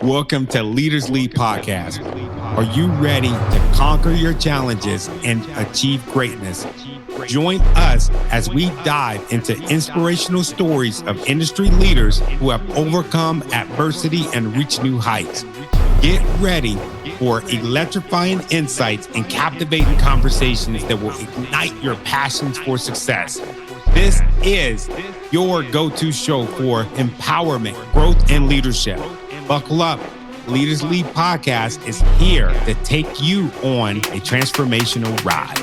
Welcome to Leaders Lead Podcast. Are you ready to conquer your challenges and achieve greatness? Join us as we dive into inspirational stories of industry leaders who have overcome adversity and reached new heights. Get ready for electrifying insights and captivating conversations that will ignite your passions for success. This is your go-to show for empowerment, growth, and leadership. Buckle up. Leaders Lead Podcast is here to take you on a transformational ride.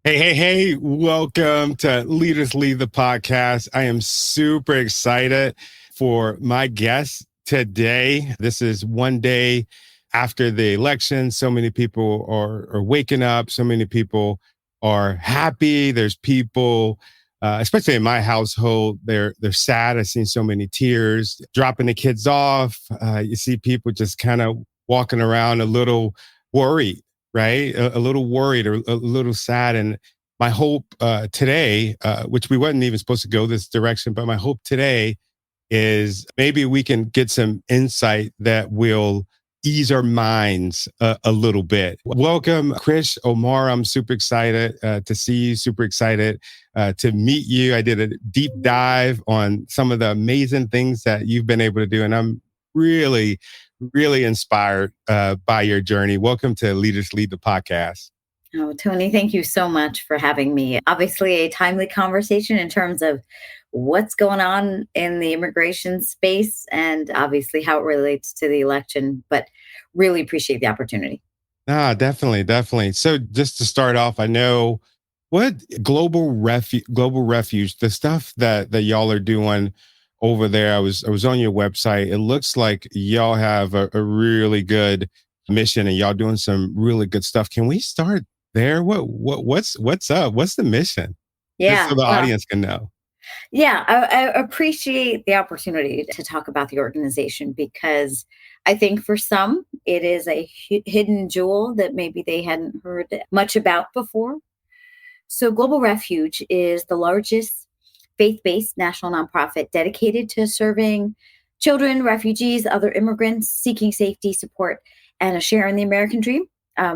Hey. Welcome to Leaders Lead the Podcast. I am super excited for my guest today. This is one day after the election. So many people are waking up. So many people are happy. There's people, especially in my household, they're sad. I've seen so many tears, dropping the kids off. You see people just kind of walking around a little worried, right? A little worried or a little sad. And my hope today, which we wasn't even supposed to go this direction, but my hope today is maybe we can get some insight that will ease our minds a little bit. Welcome, Krish, Omar. I'm super excited to see you, super excited to meet you. I did a deep dive on some of the amazing things that you've been able to do, and I'm really inspired by your journey. Welcome to Leaders Lead the Podcast. Oh, Tony, thank you so much for having me. Obviously, a timely conversation in terms of what's going on in the immigration space and obviously how it relates to the election, but really appreciate the opportunity. Definitely. So just to start off, I know what Global Refuge, the stuff that y'all are doing over there. I was on your website. It looks like y'all have a really good mission and y'all doing some really good stuff. Can we start there? What's up? What's the mission? Yeah. Just so the audience can know. Yeah, I appreciate the opportunity to talk about the organization because I think for some, it is a hidden jewel that maybe they hadn't heard much about before. So Global Refuge is the largest faith-based national nonprofit dedicated to serving children, refugees, other immigrants seeking safety, support, and a share in the American dream.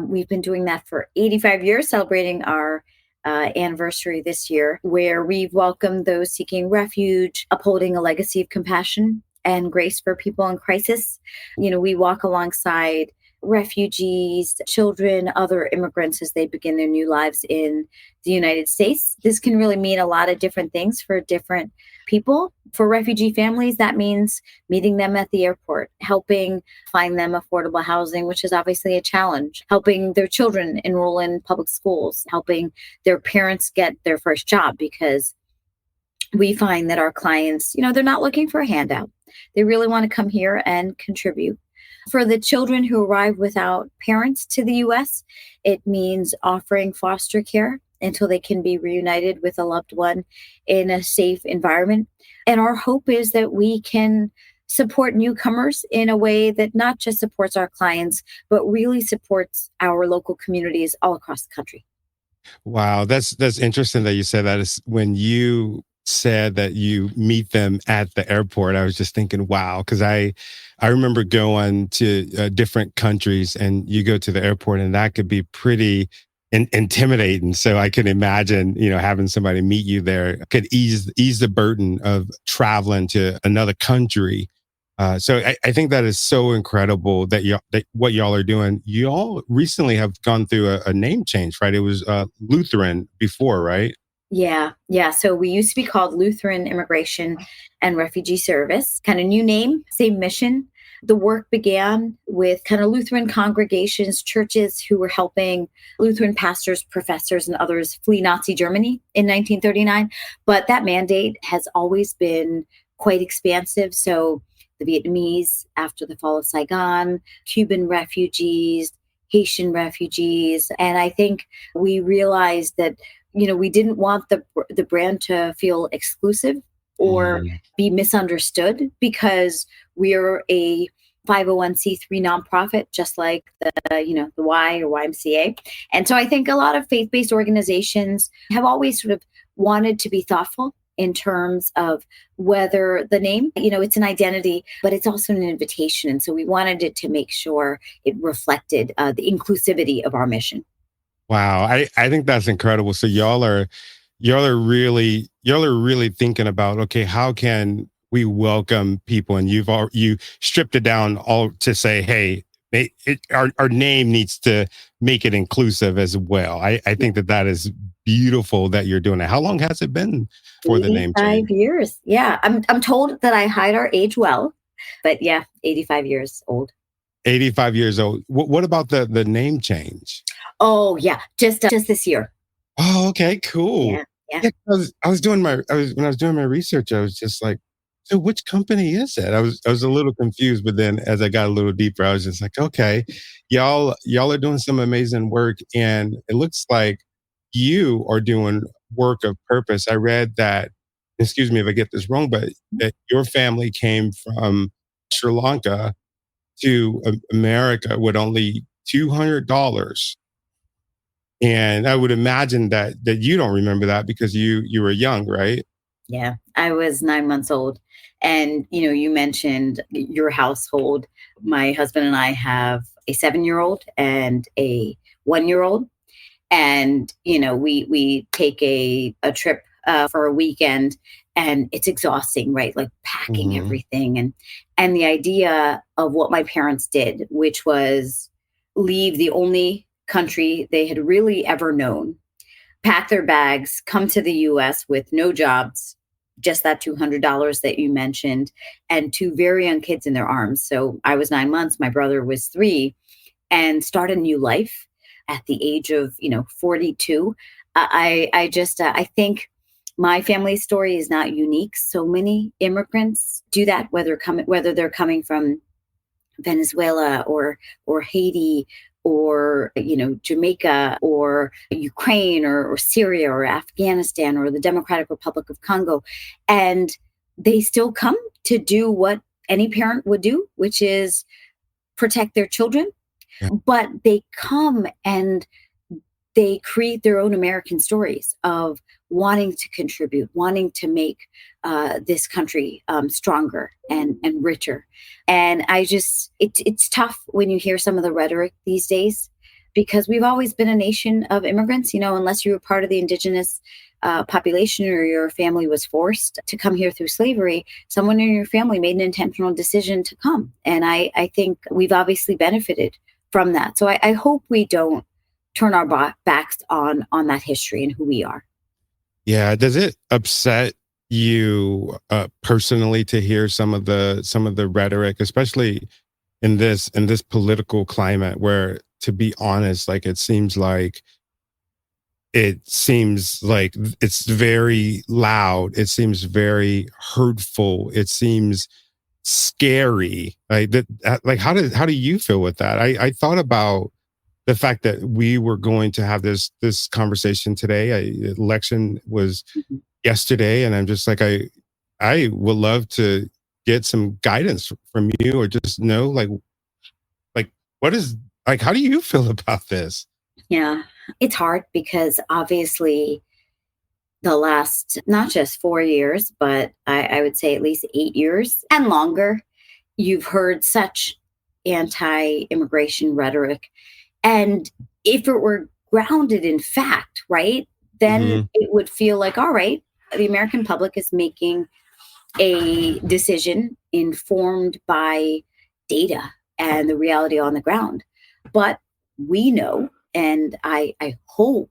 We've been doing that for 85 years, celebrating our anniversary this year, where we've welcomed those seeking refuge, upholding a legacy of compassion and grace for people in crisis. You know, we walk alongside refugees, children, other immigrants as they begin their new lives in the United States. This can really mean a lot of different things for different people. For refugee families, that means meeting them at the airport, helping find them affordable housing, which is obviously a challenge, helping their children enroll in public schools, helping their parents get their first job, because we find that our clients, they're not looking for a handout. They really want to come here and contribute. For the children who arrive without parents to the U.S., it means offering foster care until they can be reunited with a loved one in a safe environment. And our hope is that we can support newcomers in a way that not just supports our clients, but really supports our local communities all across the country. Wow, that's interesting that you said that. Is when you said that you meet them at the airport, I was just thinking, wow, because I remember going to different countries and you go to the airport and that could be pretty intimidating. So I can imagine, having somebody meet you there could ease the burden of traveling to another country. So I think that is so incredible that what y'all are doing. You all recently have gone through a name change, right? It was Lutheran before, right? Yeah. So we used to be called Lutheran Immigration and Refugee Service, kind of new name, same mission. The work began with kind of Lutheran congregations, churches who were helping Lutheran pastors, professors, and others flee Nazi Germany in 1939. But that mandate has always been quite expansive. So the Vietnamese after the fall of Saigon, Cuban refugees, Haitian refugees. And I think we realized that we didn't want the brand to feel exclusive or be misunderstood, because we're a 501c3 nonprofit, just like the Y or YMCA. And so I think a lot of faith-based organizations have always sort of wanted to be thoughtful in terms of whether the name, it's an identity, but it's also an invitation. And so we wanted it to make sure it reflected the inclusivity of our mission. Wow. I think that's incredible. So y'all are really thinking about, okay, how can we welcome people? And you stripped it down all to say, hey, our name needs to make it inclusive as well. I think that is beautiful that you're doing it. How long has it been for the name 85 change? years. Yeah. I'm told that I hide our age well, but yeah, 85 years old. 85 years old. What about the name change? Oh yeah. Just this year. Oh, okay, cool. Yeah. Yeah. Yeah, I was doing my I was when I was doing my research, I was just like, so which company is it? I was a little confused, but then as I got a little deeper, I was just like, okay, y'all are doing some amazing work, and it looks like you are doing work of purpose. I read that, excuse me if I get this wrong, but that your family came from Sri Lanka to America with only $200. And I would imagine that you don't remember that because you were young, right? Yeah, I was 9 months old. And, you mentioned your household. My husband and I have a 7-year old and a 1-year old. And, we take a trip for a weekend, and it's exhausting, right? Like packing Hmm. everything. And the idea of what my parents did, which was leave the only country they had really ever known, pack their bags, come to the US with no jobs, just that $200 that you mentioned, and two very young kids in their arms. So I was 9 months, my brother was 3, and start a new life at the age of, 42. I think my family story is not unique. So many immigrants do that, whether they're coming from Venezuela or Haiti or Jamaica or Ukraine or Syria or Afghanistan or the Democratic Republic of Congo, and they still come to do what any parent would do, which is protect their children. Yeah. But they come and they create their own American stories of wanting to contribute, wanting to make this country stronger and richer. And it's tough when you hear some of the rhetoric these days, because we've always been a nation of immigrants. Unless you were part of the indigenous population or your family was forced to come here through slavery, someone in your family made an intentional decision to come. And I think we've obviously benefited from that. So I hope we don't turn our backs on that history and who we are. Yeah. Does it upset you personally to hear some of the rhetoric, especially in this political climate where, to be honest, like it seems like it's very loud. It seems very hurtful. It seems scary. Like how do you feel with that? I thought about the fact that we were going to have this conversation today. Election was Mhm. yesterday, and I'm just like I would love to get some guidance from you, or just know like what is like how do you feel about this? Yeah, it's hard because obviously the last not just 4 years, but I would say at least 8 years and longer, you've heard such anti immigration rhetoric. And if it were grounded in fact, right, then Hmm. it would feel like, all right, the American public is making a decision informed by data and the reality on the ground. But we know, and I hope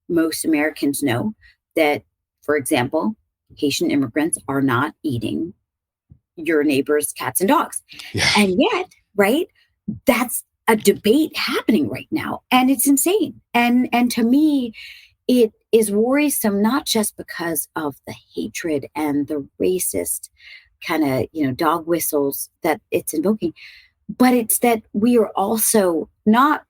most Americans know, that, for example, Haitian immigrants are not eating your neighbor's cats and dogs. Yeah. And yet, right, that's a debate happening right now. And it's insane. And to me, it is worrisome, not just because of the hatred and the racist kind of, dog whistles that it's invoking, but it's that we are also not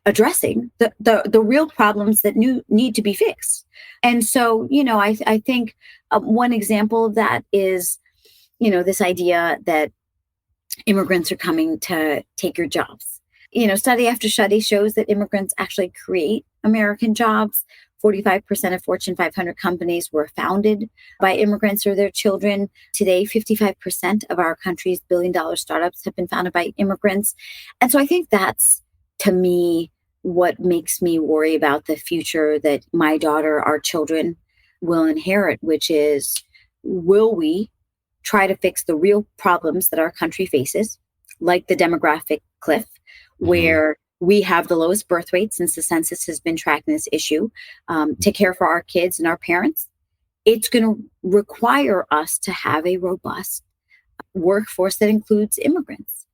addressing the real problems that need to be fixed. And so, I think one example of that is, this idea that immigrants are coming to take your jobs. Study after study shows that immigrants actually create American jobs 45% of Fortune 500 companies were founded by immigrants or their children. Today, 55% of our country's billion-dollar startups have been founded by immigrants. And so I think that's, to me, what makes me worry about the future that my daughter, our children, will inherit, which is, will we try to fix the real problems that our country faces, like the demographic cliff, where we have the lowest birth rate since the census has been tracking this issue, to care for our kids and our parents? It's going to require us to have a robust workforce that includes immigrants.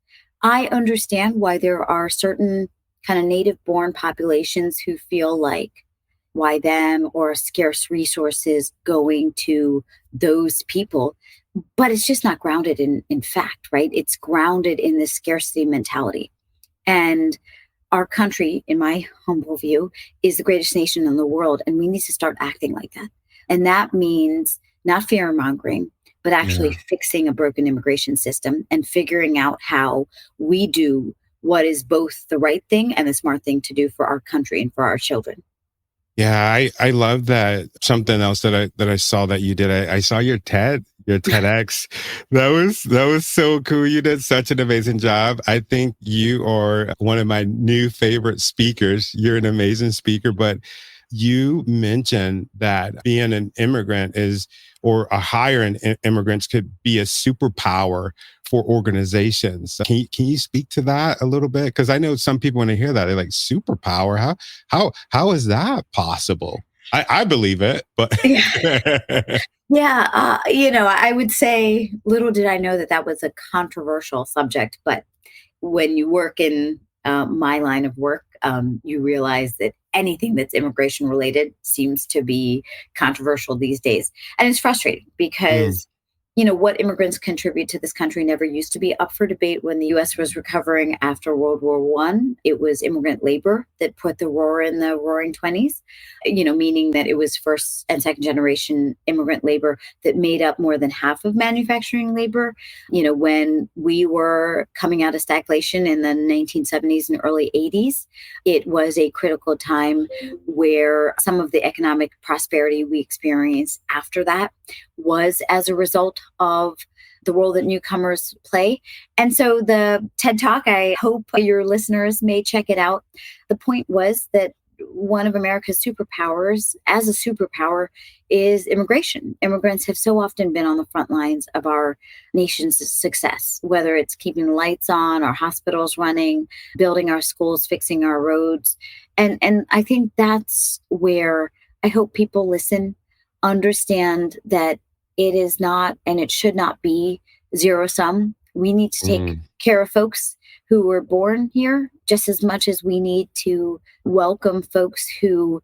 I understand why there are certain kind of native-born populations who feel like, why them, or scarce resources going to those people. But it's just not grounded in fact, right? It's grounded in this scarcity mentality. And our country, in my humble view, is the greatest nation in the world. And we need to start acting like that. And that means not fear-mongering, but actually fixing a broken immigration system and figuring out how we do what is both the right thing and the smart thing to do for our country and for our children. Yeah, I love that. Something else that I saw that you did. I saw your TEDx. That was so cool. You did such an amazing job. I think you are one of my new favorite speakers. You're an amazing speaker, but you mentioned that being an immigrant or a hire in immigrants could be a superpower for organizations. Can you speak to that a little bit? Because I know some people, when they hear that, they're like, superpower? How is that possible? I believe it, but yeah, I would say little did I know that was a controversial subject. But when you work in my line of work, you realize that anything that's immigration related seems to be controversial these days. And it's frustrating because, what immigrants contribute to this country never used to be up for debate. When the U.S. was recovering after World War I, it was immigrant labor that put the roar in the roaring 20s, meaning that it was first and second generation immigrant labor that made up more than half of manufacturing labor. When we were coming out of stagflation in the 1970s and early 80s, it was a critical time where some of the economic prosperity we experienced after that was as a result of the role that newcomers play. And so the TED Talk, I hope your listeners may check it out. The point was that one of America's superpowers, as a superpower, is immigration. Immigrants have so often been on the front lines of our nation's success, whether it's keeping the lights on, our hospitals running, building our schools, fixing our roads. And I think that's where I hope people listen, understand that it is not, and it should not be, zero sum. We need to take care of folks who were born here just as much as we need to welcome folks who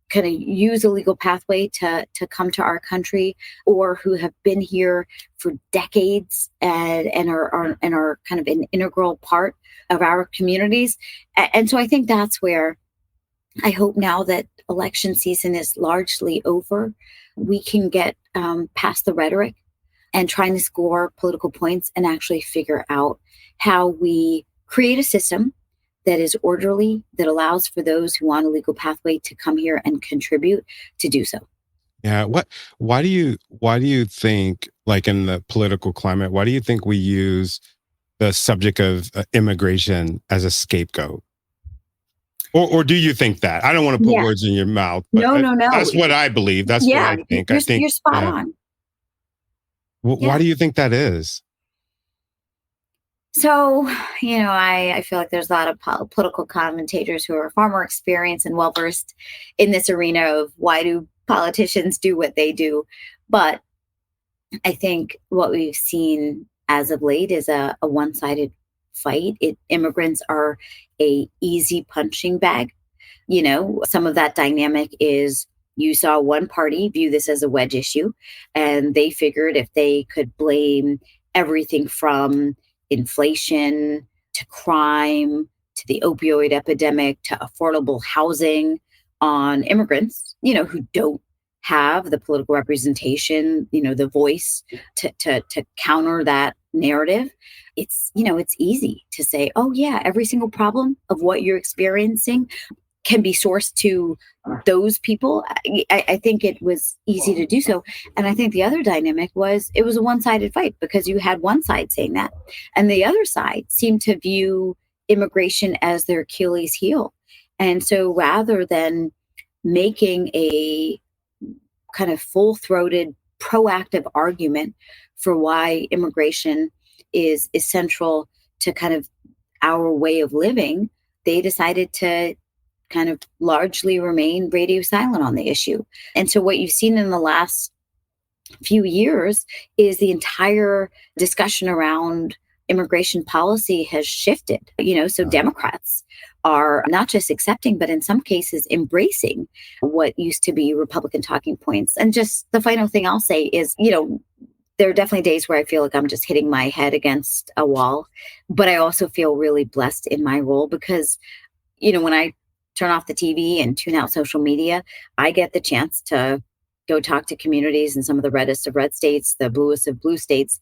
kind of use a legal pathway to come to our country, or who have been here for decades and are kind of an integral part of our communities. And so I think that's where I hope, now that election season is largely over, we can get past the rhetoric and trying to score political points and actually figure out how we create a system that is orderly, that allows for those who want a legal pathway to come here and contribute to do so. Yeah. Why do you think, like, in the political climate, why do you think we use the subject of immigration as a scapegoat? Or do you think that? I don't want to put words in your mouth, but No. that's what I believe. That's what I think. You're spot on. Why do you think that is? So, I feel like there's a lot of political commentators who are far more experienced and well-versed in this arena of why do politicians do what they do. But I think what we've seen as of late is a one-sided fight. Immigrants are a easy punching bag. Some of that dynamic is, you saw one party view this as a wedge issue, and they figured if they could blame everything from inflation to crime to the opioid epidemic to affordable housing on immigrants, who don't have the political representation, the voice to counter that narrative. It's easy to say, oh yeah, every single problem of what you're experiencing, can be sourced to those people, I think it was easy to do so. And I think the other dynamic was it was a one-sided fight because you had one side saying that, and the other side seemed to view immigration as their Achilles heel. And so rather than making a kind of full-throated, proactive argument for why immigration is essential to kind of our way of living, they decided to kind of largely remain radio silent on the issue. And so what you've seen in the last few years is the entire discussion around immigration policy has shifted. So Democrats are not just accepting, but in some cases embracing what used to be Republican talking points. And just the final thing I'll say is, there are definitely days where I feel like I'm just hitting my head against a wall, but I also feel really blessed in my role because, when I turn off the TV and tune out social media, I get the chance to go talk to communities in some of the reddest of red states, the bluest of blue states.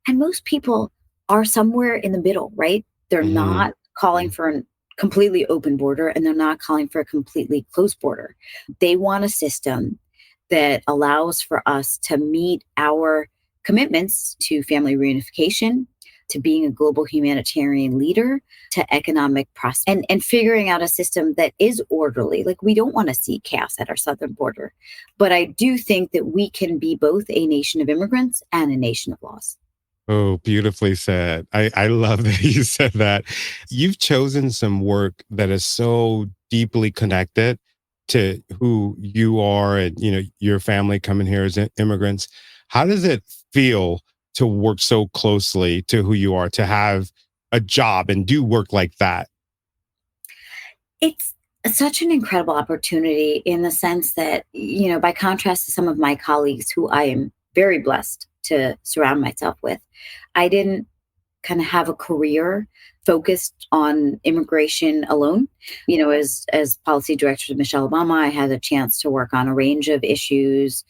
And most people are somewhere in the middle, right? They're not calling for a completely open border, and they're not calling for a completely closed border. They want a system that allows for us to meet our commitments to family reunification, to being a global humanitarian leader, to economic prosperity, and figuring out a system that is orderly. Like, we don't want to see chaos at our southern border. But I do think that we can be both a nation of immigrants and a nation of laws. Oh, beautifully said. I love that you said that. You've chosen some work that is so deeply connected to who you are and, your family coming here as immigrants. How does it feel to work so closely to who you are, to have a job and do work like that? It's such an incredible opportunity in the sense that, by contrast to some of my colleagues who I am very blessed to surround myself with, I didn't kind of have a career focused on immigration alone. As policy director of Michelle Obama, I had a chance to work on a range of issues,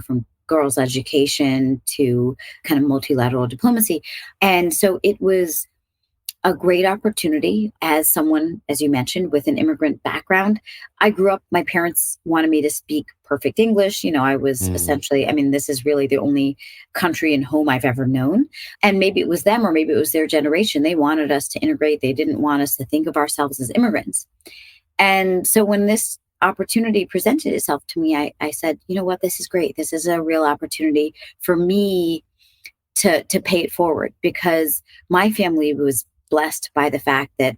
from girls' education to kind of multilateral diplomacy. And so it was a great opportunity as someone, as you mentioned, with an immigrant background. I grew up, my parents wanted me to speak perfect English. I was essentially, this is really the only country and home I've ever known. And maybe it was them or maybe it was their generation. They wanted us to integrate. They didn't want us to think of ourselves as immigrants. And so when this opportunity presented itself to me, I said, you know what, this is great. This is a real opportunity for me to pay it forward, because my family was blessed by the fact that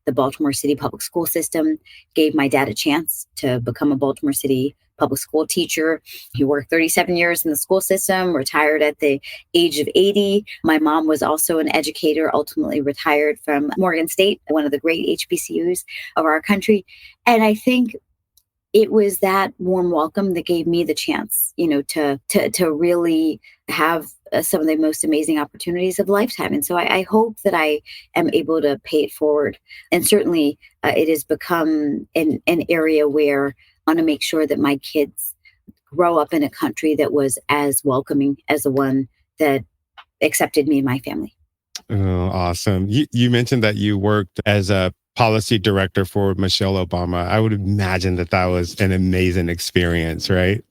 the Baltimore City public school system gave my dad a chance to become a Baltimore City public school teacher. He worked 37 years in the school system, retired at the age of 80. My mom was also an educator, ultimately retired from Morgan State, one of the great HBCUs of our country. And I think it was that warm welcome that gave me the chance, to really have some of the most amazing opportunities of a lifetime. And so I hope that I am able to pay it forward. And certainly it has become an area where I want to make sure that my kids grow up in a country that was as welcoming as the one that accepted me and my family. Oh, awesome. You mentioned that you worked as a policy director for Michelle Obama. I would imagine that was an amazing experience, right?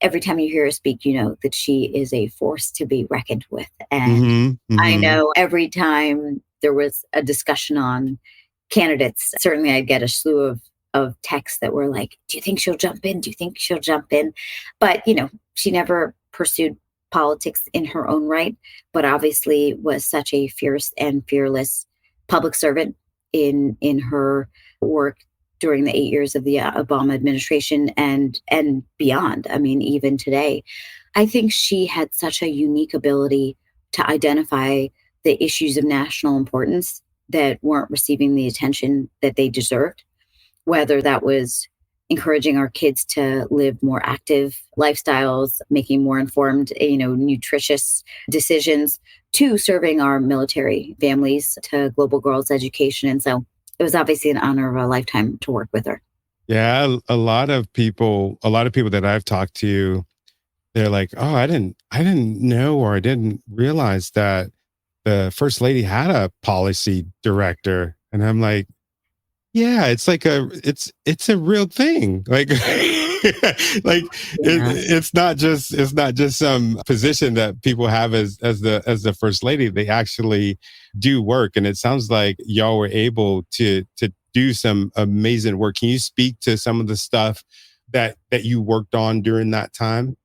Every time you hear her speak, that she is a force to be reckoned with. And I know every time there was a discussion on candidates, certainly I'd get a slew of texts that were like, do you think she'll jump in? Do you think she'll jump in? But, she never pursued politics in her own right, but obviously was such a fierce and fearless public servant in her work during the 8 years of the Obama administration and beyond. Even today, I think she had such a unique ability to identify the issues of national importance that weren't receiving the attention that they deserved, whether that was encouraging our kids to live more active lifestyles, making more informed, nutritious decisions, to serving our military families, to global girls' education. And so it was obviously an honor of a lifetime to work with her. Yeah, a lot of people that I've talked to, they're like, "Oh, I didn't know, or I didn't realize that the first lady had a policy director." And I'm like, Yeah, it's like it's a real thing. Like like Yeah. it's not just some position that people have as the first lady. They actually do work, and it sounds like y'all were able to do some amazing work. Can you speak to some of the stuff that you worked on during that time?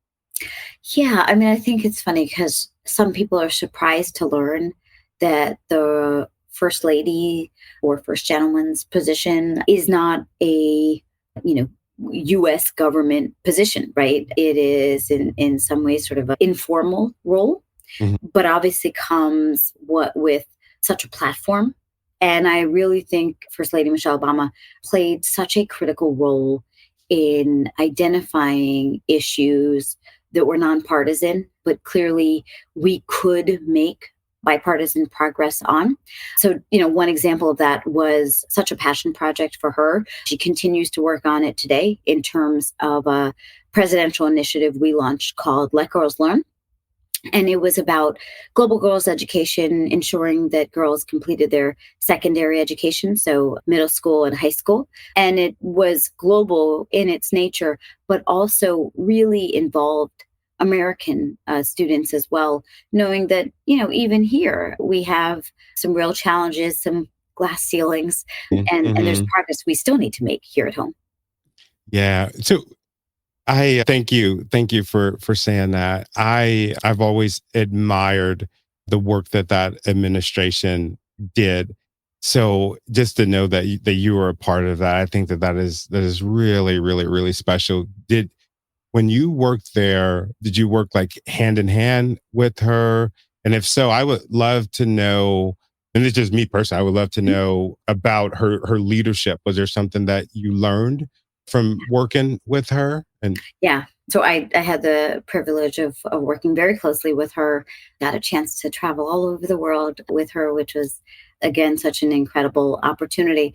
Yeah, I mean, I think it's funny because some people are surprised to learn that the first lady or first gentleman's position is not a, you know, US government position, right? It is in some ways sort of an informal role, Mhm. but obviously comes what with such a platform. And I really think First Lady Michelle Obama played such a critical role in identifying issues that were nonpartisan, but clearly we could make bipartisan progress on. So, one example of that was such a passion project for her. She continues to work on it today in terms of a presidential initiative we launched called Let Girls Learn. And it was about global girls' education, ensuring that girls completed their secondary education, so middle school and high school. And it was global in its nature, but also really involved American students as well, knowing that, even here we have some real challenges, some glass ceilings, and there's Mhm. progress we still need to make here at home. Yeah. So I thank you for saying that. I've always admired the work that administration did. So just to know that you were a part of that, I think that is really really special. Did When you worked there, did you work like hand in hand with her? And if so, I would love to know. And it's just me personally. I would love to know about her leadership. Was there something that you learned from working with her? And Yeah. So I had the privilege of working very closely with her, got a chance to travel all over the world with her, which was, again, such an incredible opportunity.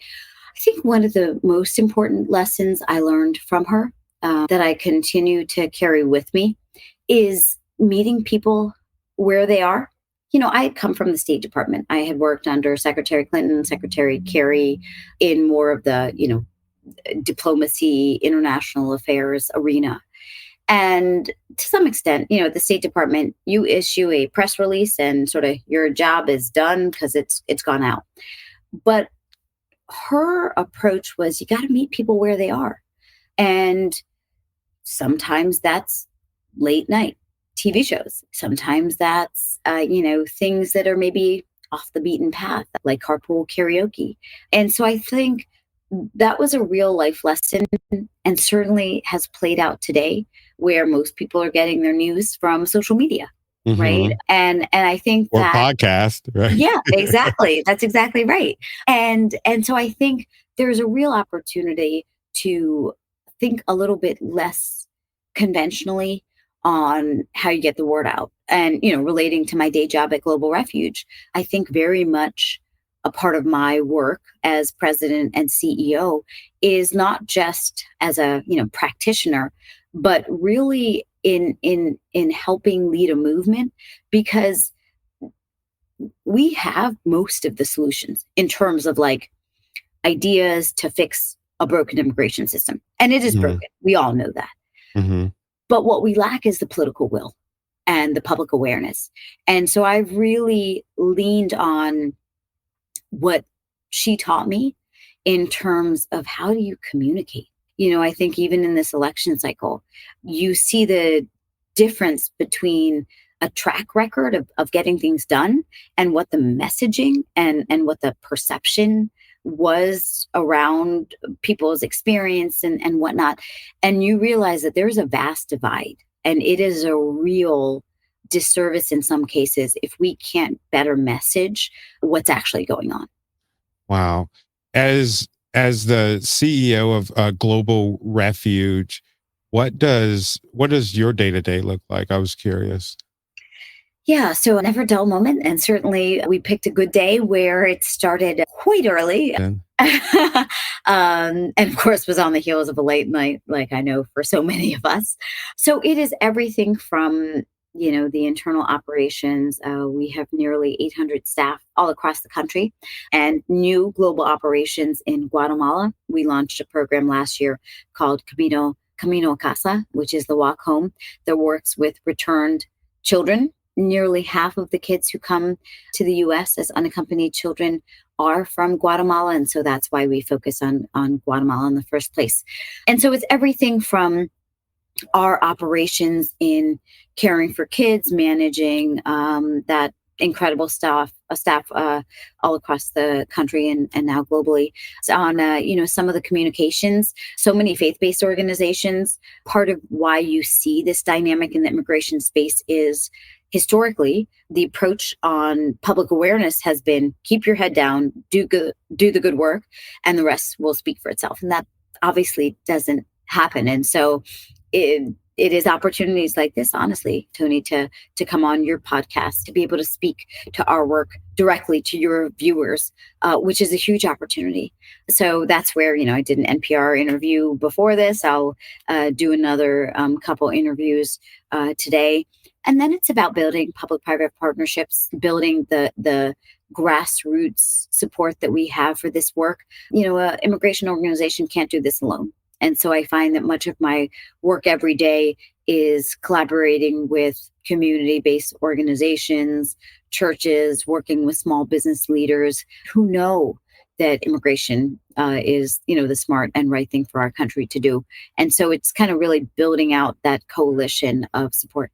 I think one of the most important lessons I learned from her that I continue to carry with me is meeting people where they are. I had come from the State Department. I had worked under Secretary Clinton, Secretary Kerry in more of the, diplomacy, international affairs arena. And to some extent, the State Department, you issue a press release and sort of your job is done because it's gone out. But her approach was you got to meet people where they are. And sometimes that's late night TV shows. Sometimes that's, things that are maybe off the beaten path, like carpool karaoke. And so I think that was a real life lesson and certainly has played out today where most people are getting their news from social media, right? Mhm. And I think Or that podcast, right? yeah, exactly. That's exactly right. And so I think there's a real opportunity to think a little bit less conventionally on how you get the word out. And, relating to my day job at Global Refuge, I think very much a part of my work as president and CEO is not just as a, practitioner, but really in helping lead a movement because we have most of the solutions in terms of like ideas to fix a broken immigration system. And it is Mhm. broken. We all know that. Mhm. But what we lack is the political will and the public awareness. And so I've really leaned on what she taught me in terms of how do you communicate. I think even in this election cycle, you see the difference between a track record of getting things done and what the messaging and what the perception was around people's experience and whatnot. And you realize that there's a vast divide and it is a real disservice in some cases if we can't better message what's actually going on. Wow. As the CEO of Global Refuge, what does your day to day look like? I was curious. Yeah, so a never dull moment. And certainly we picked a good day where it started quite early. And And of course was on the heels of a late night, like I know for so many of us. So it is everything from the internal operations. We have nearly 800 staff all across the country and new global operations in Guatemala. We launched a program last year called Camino a Casa, which is the walk home, that works with returned children. Nearly half of the kids who come to the U.S. as unaccompanied children are from Guatemala. And so that's why we focus on Guatemala in the first place. And so it's everything from our operations in caring for kids, managing that incredible staff all across the country and now globally. So on some of the communications, so many faith-based organizations. Part of why you see this dynamic in the immigration space is historically the approach on public awareness has been keep your head down, do the good work, and the rest will speak for itself. And that obviously doesn't happen. And so it is opportunities like this, honestly, Tony, to come on your podcast, to be able to speak to our work directly to your viewers, which is a huge opportunity. So that's where, I did an NPR interview before this. I'll do another couple interviews today. And then it's about building public-private partnerships, building the grassroots support that we have for this work. An immigration organization can't do this alone. And so I find that much of my work every day is collaborating with community-based organizations, churches, working with small business leaders who know that immigration is, the smart and right thing for our country to do. And so it's kind of really building out that coalition of support.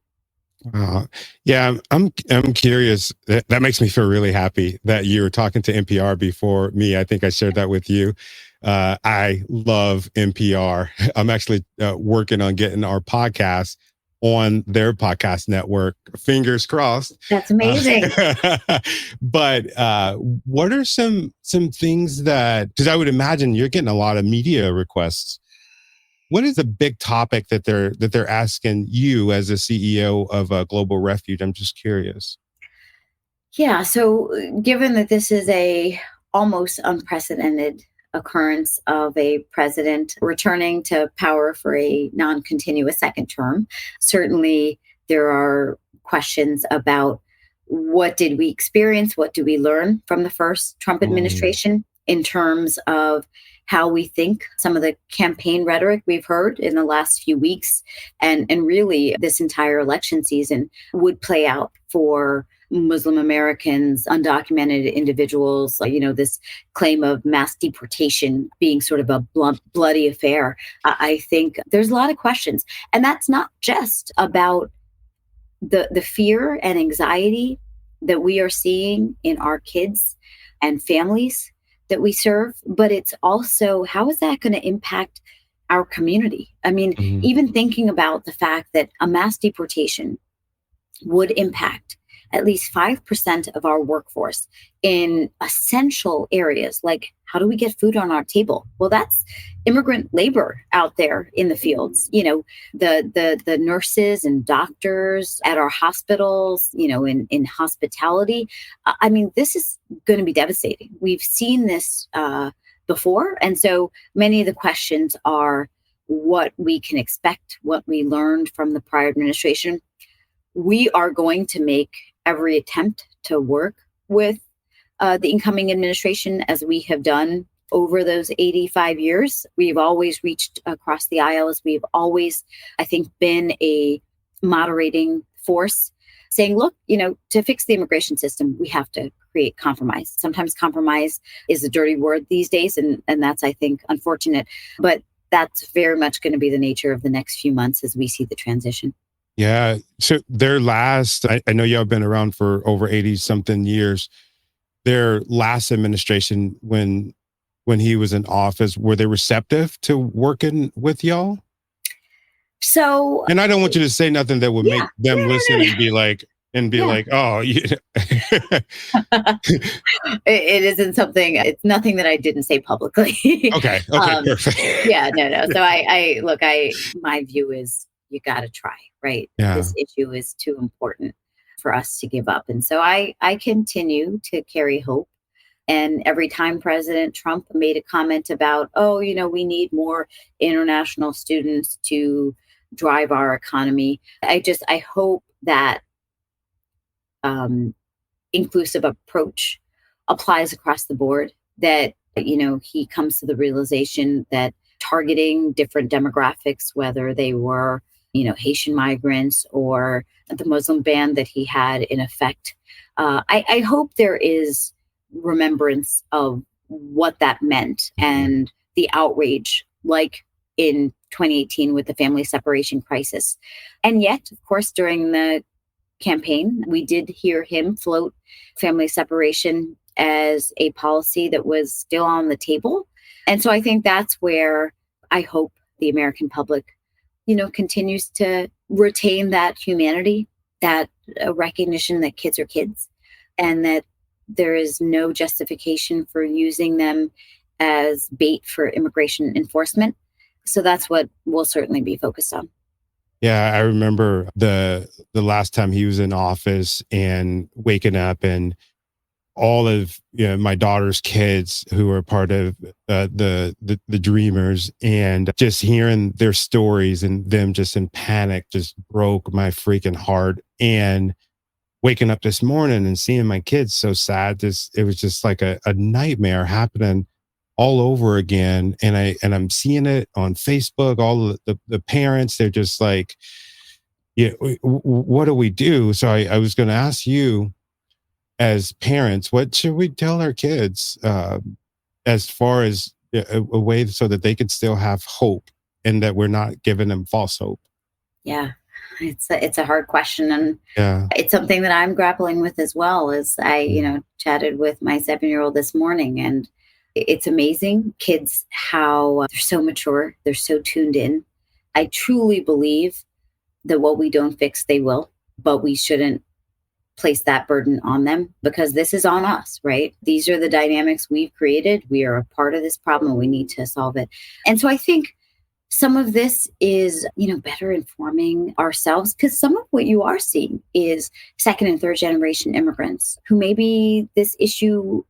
Yeah, I'm curious. That makes me feel really happy that you were talking to NPR before me. I think I shared that with you. I love NPR. I'm actually working on getting our podcast on their podcast network. Fingers crossed. That's amazing. But what are some things because I would imagine you're getting a lot of media requests. What is the big topic that they're asking you as a CEO of Global Refuge? I'm just curious. Yeah. So given that this is a almost unprecedented occurrence of a president returning to power for a non-continuous second term, certainly there are questions about what did we experience, what do we learn from the first Trump administration in terms of how we think some of the campaign rhetoric we've heard in the last few weeks and really this entire election season would play out for Muslim Americans, undocumented individuals, this claim of mass deportation being sort of a bloody affair. I think there's a lot of questions. And that's not just about the fear and anxiety that we are seeing in our kids and families that we serve, but it's also how is that going to impact our community? I mean, even thinking about the fact that a mass deportation would impact at least 5% of our workforce in essential areas like how do we get food on our table? Well, that's immigrant labor out there in the fields, the nurses and doctors at our hospitals, in hospitality. I mean, this is going to be devastating. We've seen this before. And so many of the questions are what we can expect, what we learned from the prior administration. We are going to make every attempt to work with the incoming administration as we have done over those 85 years. We've always reached across the aisles. We've always, I think, been a moderating force saying, look, to fix the immigration system, we have to create compromise. Sometimes compromise is a dirty word these days, and that's, I think, unfortunate. But that's very much going to be the nature of the next few months as we see the transition. Yeah. So I know y'all have been around for over 80 something years. Their last administration, when he was in office, were they receptive to working with y'all? So, and I don't want you to say nothing that would make them listen and be like, oh, yeah. It isn't something, it's nothing that I didn't say publicly. Okay. Perfect. No. So my view is you got to try, right? Yeah. This issue is too important for us to give up. And so I continue to carry hope. And every time President Trump made a comment about, we need more international students to drive our economy, I hope that inclusive approach applies across the board, that, he comes to the realization that targeting different demographics, whether they were, Haitian migrants or the Muslim ban that he had in effect. I hope there is remembrance of what that meant and the outrage, like in 2018 with the family separation crisis. And yet, of course, during the campaign, we did hear him float family separation as a policy that was still on the table. And so I think that's where I hope the American public, continues to retain that humanity, that recognition that kids are kids, and that there is no justification for using them as bait for immigration enforcement. So that's what we'll certainly be focused on. Yeah, I remember the last time he was in office and waking up and all of my daughter's kids who are part of the Dreamers, and just hearing their stories and them just in panic just broke my freaking heart. And waking up this morning and seeing my kids so sad, it was just like a nightmare happening all over again. And I'm seeing it on Facebook. All of the parents, they're just like, what do we do? So I was going to ask you, as parents, what should we tell our kids as far as a way so that they could still have hope and that we're not giving them false hope? Yeah, it's a hard question. And it's something that I'm grappling with as well. As I, chatted with my 7-year-old this morning, and it's amazing, kids, how they're so mature. They're so tuned in. I truly believe that what we don't fix, they will, but we shouldn't place that burden on them, because this is on us, right? These are the dynamics we've created. We are a part of this problem. We need to solve it. And so I think some of this is, better informing ourselves, because some of what you are seeing is second and third generation immigrants who maybe this issue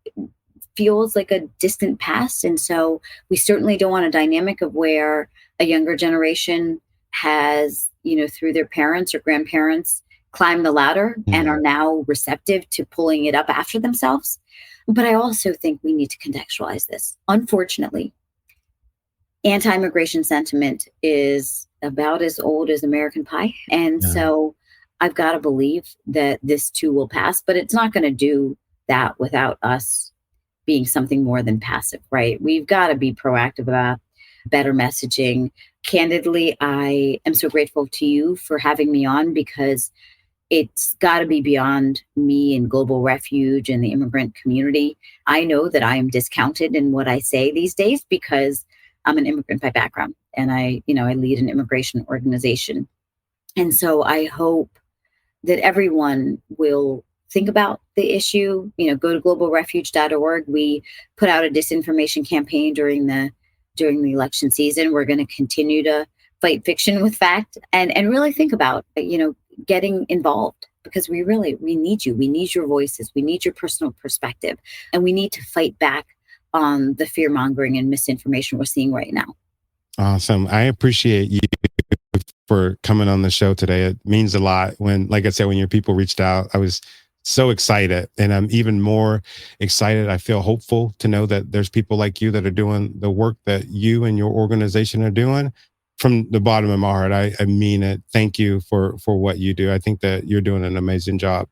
feels like a distant past. And so we certainly don't want a dynamic of where a younger generation has, through their parents or grandparents, climb the ladder and are now receptive to pulling it up after themselves. But I also think we need to contextualize this. Unfortunately, anti-immigration sentiment is about as old as American pie. And so I've got to believe that this too will pass, but it's not going to do that without us being something more than passive, right? We've got to be proactive about better messaging. Candidly, I am so grateful to you for having me on, because it's got to be beyond me and Global Refuge and the immigrant community. I know that I am discounted in what I say these days because I'm an immigrant by background, and I lead an immigration organization. And so I hope that everyone will think about the issue. Go to globalrefuge.org. We put out a disinformation campaign during the election season. We're going to continue to fight fiction with fact, and really think about, getting involved, because we need you. We need your voices. We need your personal perspective, and we need to fight back on the fear mongering and misinformation we're seeing right now. Awesome. I appreciate you for coming on the show today. It means a lot. Like I said, when your people reached out, I was so excited, and I'm even more excited. I feel hopeful to know that there's people like you that are doing the work that you and your organization are doing. From the bottom of my heart, I mean it. Thank you for what you do. I think that you're doing an amazing job.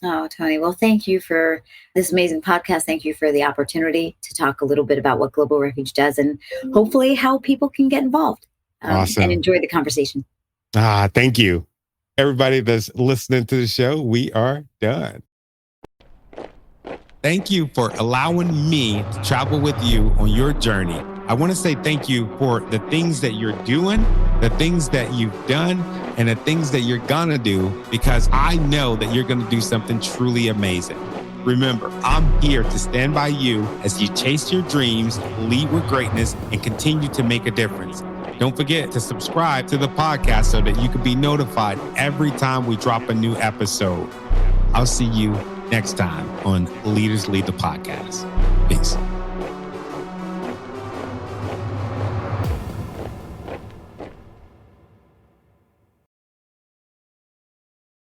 Oh, Tony. Well, thank you for this amazing podcast. Thank you for the opportunity to talk a little bit about what Global Refuge does, and hopefully how people can get involved and enjoy the conversation. Thank you. Everybody that's listening to the show, we are done. Thank you for allowing me to travel with you on your journey. I want to say thank you for the things that you're doing, the things that you've done, and the things that you're going to do, because I know that you're going to do something truly amazing. Remember, I'm here to stand by you as you chase your dreams, lead with greatness, and continue to make a difference. Don't forget to subscribe to the podcast so that you can be notified every time we drop a new episode. I'll see you next time on Leaders Lead the Podcast.